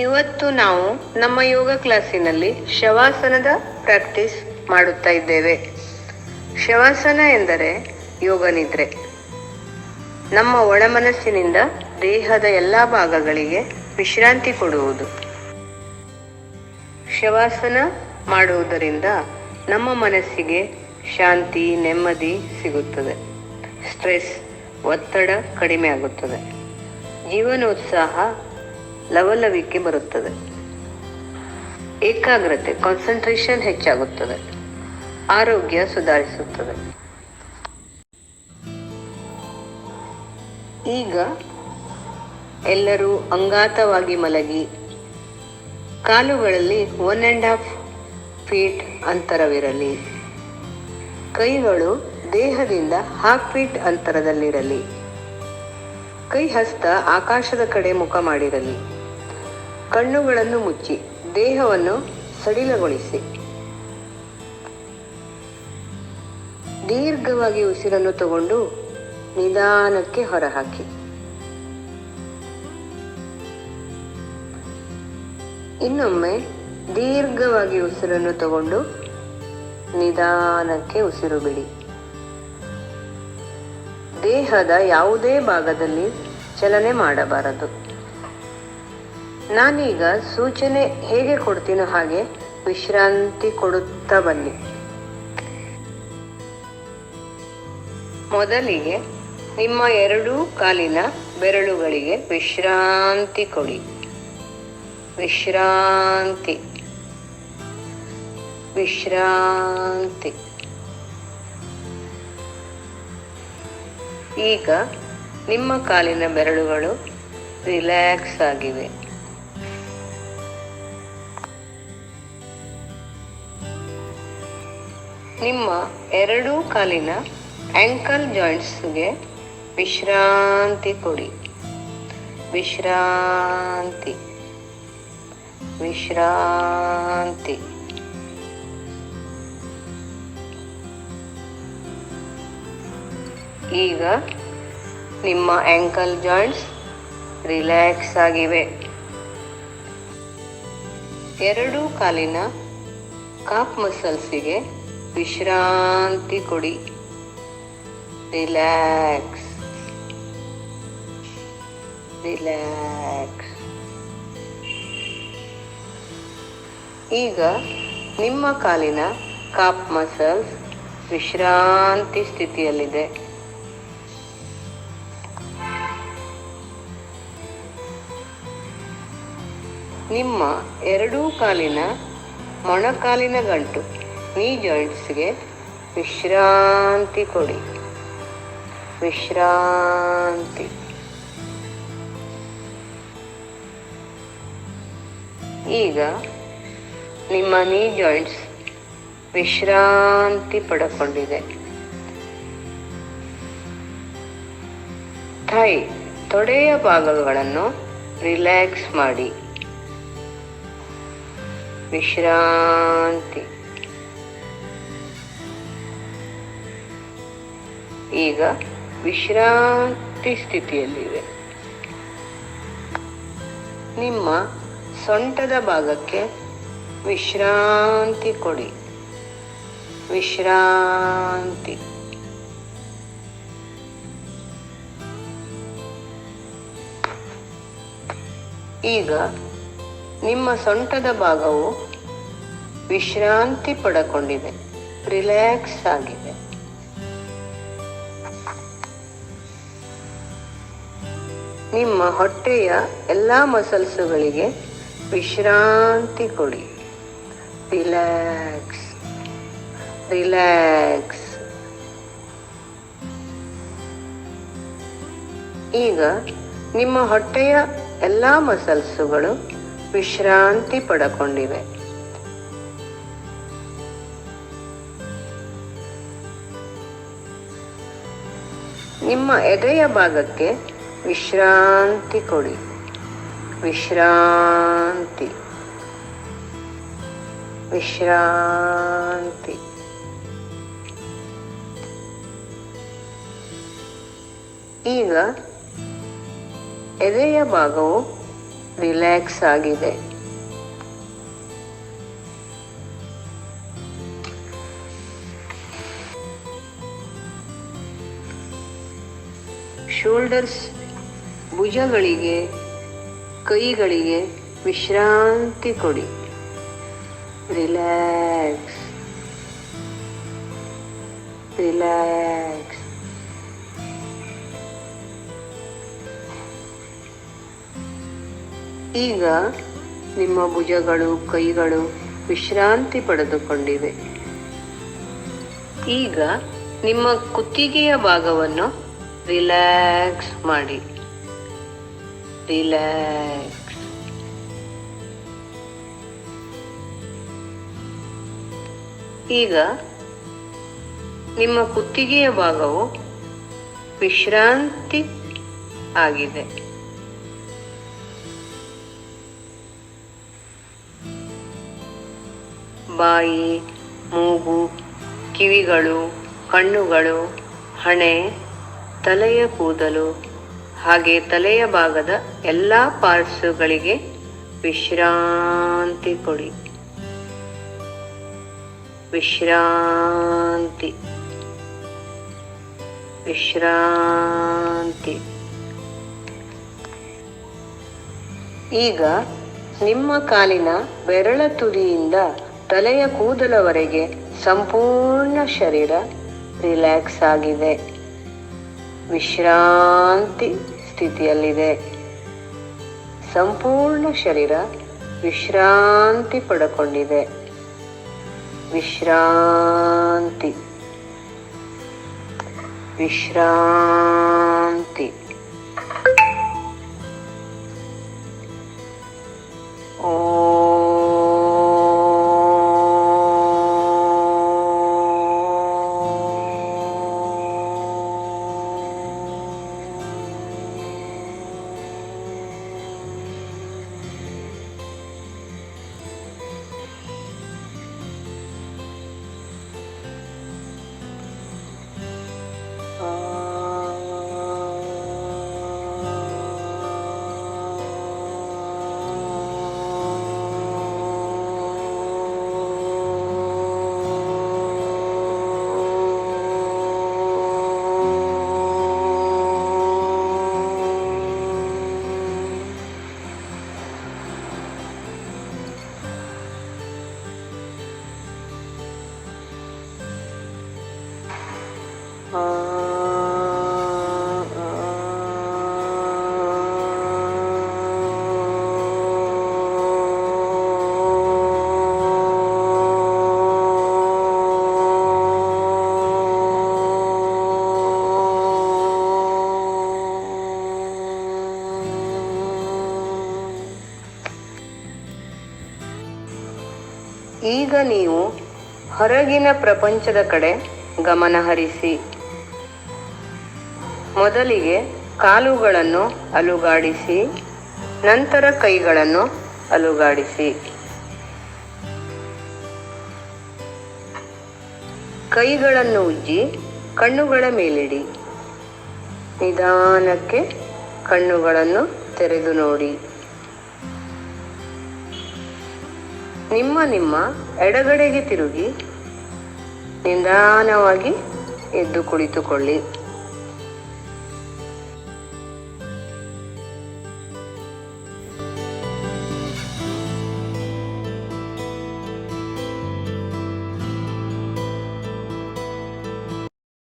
ಇವತ್ತು ನಾವು ನಮ್ಮ ಯೋಗ ಕ್ಲಾಸಿನಲ್ಲಿ ಶವಾಸನದ ಪ್ರಾಕ್ಟೀಸ್ ಮಾಡುತ್ತಾ ಇದ್ದೇವೆ. ಶವಾಸನ ಎಂದರೆ ಯೋಗ ನಿದ್ರೆ. ನಮ್ಮ ಒಳಮನಸ್ಸಿನಿಂದ ದೇಹದ ಎಲ್ಲ ಭಾಗಗಳಿಗೆ ವಿಶ್ರಾಂತಿ ಕೊಡುವುದು. ಶವಾಸನ ಮಾಡುವುದರಿಂದ ನಮ್ಮ ಮನಸ್ಸಿಗೆ ಶಾಂತಿ, ನೆಮ್ಮದಿ ಸಿಗುತ್ತದೆ. ಸ್ಟ್ರೆಸ್, ಒತ್ತಡ ಕಡಿಮೆ ಆಗುತ್ತದೆ. ಜೀವನೋತ್ಸಾಹ, ಲವಲವಿಕೆ ಬರುತ್ತದೆ. ಏಕಾಗ್ರತೆ, ಕಾನ್ಸಂಟ್ರೇಷನ್ ಹೆಚ್ಚಾಗುತ್ತದೆ. ಆರೋಗ್ಯ ಸುಧಾರಿಸುತ್ತದೆ. ಈಗ ಎಲ್ಲರೂ ಅಂಗಾತವಾಗಿ ಮಲಗಿ ಕಾಲುಗಳಲ್ಲಿ 1.5 ಫೀಟ್ ಅಂತರವಿರಲಿ. ಕೈಗಳು ದೇಹದಿಂದ 1/2 ಫೀಟ್ ಅಂತರದಲ್ಲಿರಲಿ. ಕೈ ಹಸ್ತ ಆಕಾಶದ ಕಡೆ ಮುಖ ಮಾಡಿರಲಿ. ಕಣ್ಣುಗಳನ್ನು ಮುಚ್ಚಿ ದೇಹವನ್ನು ಸಡಿಲಗೊಳಿಸಿ. ದೀರ್ಘವಾಗಿ ಉಸಿರನ್ನು ತಗೊಂಡು ನಿಧಾನಕ್ಕೆ ಹೊರಹಾಕಿ. ಇನ್ನೊಮ್ಮೆ ದೀರ್ಘವಾಗಿ ಉಸಿರನ್ನು ತಗೊಂಡು ನಿಧಾನಕ್ಕೆ ಉಸಿರು ಬಿಡಿ. ದೇಹದ ಯಾವುದೇ ಭಾಗದಲ್ಲಿ ಚಲನೆ ಮಾಡಬಾರದು. ನಾನೀಗ ಸೂಚನೆ ಹೇಗೆ ಕೊಡ್ತೀನೋ ಹಾಗೆ ವಿಶ್ರಾಂತಿ ಕೊಡುತ್ತಾ ಬನ್ನಿ. ಮೊದಲಿಗೆ ನಿಮ್ಮ 2 ಕಾಲಿನ ಬೆರಳುಗಳಿಗೆ ವಿಶ್ರಾಂತಿ ಕೊಡಿ. ವಿಶ್ರಾಂತಿ, ವಿಶ್ರಾಂತಿ. ಈಗ ನಿಮ್ಮ ಕಾಲಿನ ಬೆರಳುಗಳು ರಿಲ್ಯಾಕ್ಸ್ ಆಗಿವೆ. ನಿಮ್ಮ 2 ಕಾಲಿನ ಆಂಕಲ್ ಜಾಯಿಂಟ್ಸ್ಗೆ ವಿಶ್ರಾಂತಿ ಕೊಡಿ. ವಿಶ್ರಾಂತಿ, ವಿಶ್ರಾಂತಿ. ಈಗ ನಿಮ್ಮ ಆಂಕಲ್ ಜಾಯಿಂಟ್ಸ್ ರಿಲ್ಯಾಕ್ಸ್ ಆಗಿವೆ. 2 ಕಾಲಿನ ಕಾಫ್ ಮಸಲ್ಸಿಗೆ ವಿಶ್ರಾಂತಿ ಕೊಡಿ. Relax, relax. ಈಗ ನಿಮ್ಮ ಕಾಲಿನ ಕಾಫ್ ಮಸಲ್ಸ್ ವಿಶ್ರಾಂತಿ ಸ್ಥಿತಿಯಲ್ಲಿದೆ. ನಿಮ್ಮ 2 ಕಾಲಿನ ಮೊಣಕಾಲಿನ ಗಂಟು ನೀ ಜಾಯಿಂಟ್ಸ್ಗೆ ವಿಶ್ರಾಂತಿ ಕೊಡಿ. ವಿಶ್ರಾಂತಿ. ಈಗ ನಿಮ್ಮ ನೀ ಜಾಯಿಂಟ್ಸ್ ವಿಶ್ರಾಂತಿ ಪಡೆದುಕೊಂಡಿದೆ. ಥೈ, ತೊಡೆಯ ಭಾಗಗಳನ್ನು ರಿಲ್ಯಾಕ್ಸ್ ಮಾಡಿ. ವಿಶ್ರಾಂತಿ. ಈಗ ವಿಶ್ರಾಂತಿ ಸ್ಥಿತಿಯಲ್ಲಿವೆ. ನಿಮ್ಮ ಸೊಂಟದ ಭಾಗಕ್ಕೆ ವಿಶ್ರಾಂತಿ ಕೊಡಿ. ವಿಶ್ರಾಂತಿ. ಈಗ ನಿಮ್ಮ ಸೊಂಟದ ಭಾಗವು ವಿಶ್ರಾಂತಿ ಪಡೆದುಕೊಂಡಿದೆ, ರಿಲ್ಯಾಕ್ಸ್ ಆಗಿದೆ. ನಿಮ್ಮ ಹೊಟ್ಟೆಯ ಎಲ್ಲ ಮಸಲ್ಸುಗಳಿಗೆ ವಿಶ್ರಾಂತಿ ಕೊಡಿ. Relax, relax. ಈಗ ನಿಮ್ಮ ಹೊಟ್ಟೆಯ ಎಲ್ಲ ಮಸಲ್ಸುಗಳು ವಿಶ್ರಾಂತಿ ಪಡೆದುಕೊಂಡಿವೆ. ನಿಮ್ಮ ಎದೆಯ ಭಾಗಕ್ಕೆ ವಿಶ್ರಾಂತಿ ಕೊಡಿ. ವಿಶ್ರಾಂತಿ, ವಿಶ್ರಾಂತಿ. ಈಗ ಎದೆಯ ಭಾಗವು ರಿಲ್ಯಾಕ್ಸ್ ಆಗಿದೆ. ಶೋಲ್ಡರ್ಸ್, ಭುಜಗಳಿಗೆ, ಕೈಗಳಿಗೆ ವಿಶ್ರಾಂತಿ ಕೊಡಿ. Relax, relax. ಈಗ ನಿಮ್ಮ ಭುಜಗಳು, ಕೈಗಳು ವಿಶ್ರಾಂತಿ ಪಡೆದುಕೊಂಡಿವೆ. ಈಗ ನಿಮ್ಮ ಕುತ್ತಿಗೆಯ ಭಾಗವನ್ನು ರಿಲ್ಯಾಕ್ಸ್ ಮಾಡಿ. ರಿಲ್ಯಾಕ್ಸ್. ಈಗ ನಿಮ್ಮ ಕುತ್ತಿಗೆಯ ಭಾಗವು ವಿಶ್ರಾಂತಿ ಆಗಿದೆ. ಬಾಯಿ, ಮೂಗು, ಕಿವಿಗಳು, ಕಣ್ಣುಗಳು, ಹಣೆ, ತಲೆಯ ಕೂದಲು ಹಾಗೆ ತಲೆಯ ಭಾಗದ ಎಲ್ಲ ಪಾರ್ಟ್ಸ್ಗಳಿಗೆ ವಿಶ್ರಾಂತಿ ಕೊಡಿ. ವಿಶ್ರಾಂತಿ, ವಿಶ್ರಾಂತಿ. ಈಗ ನಿಮ್ಮ ಕಾಲಿನ ಬೆರಳ ತುದಿಯಿಂದ ತಲೆಯ ಕೂದಲವರೆಗೆ ಸಂಪೂರ್ಣ ಶರೀರ ರಿಲ್ಯಾಕ್ಸ್ ಆಗಿದೆ. ವಿಶ್ರಾಂತಿ ಸ್ಥಿತಿಯಲ್ಲಿದೆ. ಸಂಪೂರ್ಣ ಶರೀರ ವಿಶ್ರಾಂತಿ ಪಡೆದುಕೊಂಡಿದೆ. ವಿಶ್ರಾಂತಿ, ವಿಶ್ರಾಂತಿ. ಈಗ ನೀವು ಹೊರಗಿನ ಪ್ರಪಂಚದ ಕಡೆ ಗಮನ ಹರಿಸಿ. ಮೊದಲಿಗೆ ಕಾಲುಗಳನ್ನು ಅಲುಗಾಡಿಸಿ, ನಂತರ ಕೈಗಳನ್ನು ಅಲುಗಾಡಿಸಿ. ಕೈಗಳನ್ನು ಉಜ್ಜಿ ಕಣ್ಣುಗಳ ಮೇಲಿಡಿ. ನಿಧಾನಕ್ಕೆ ಕಣ್ಣುಗಳನ್ನು ತೆರೆದು ನೋಡಿ. ನಿಮ್ಮ ಎಡಗಡೆಗೆ ತಿರುಗಿ ನಿಧಾನವಾಗಿ ಎದ್ದು ಕುಳಿತುಕೊಳ್ಳಿ.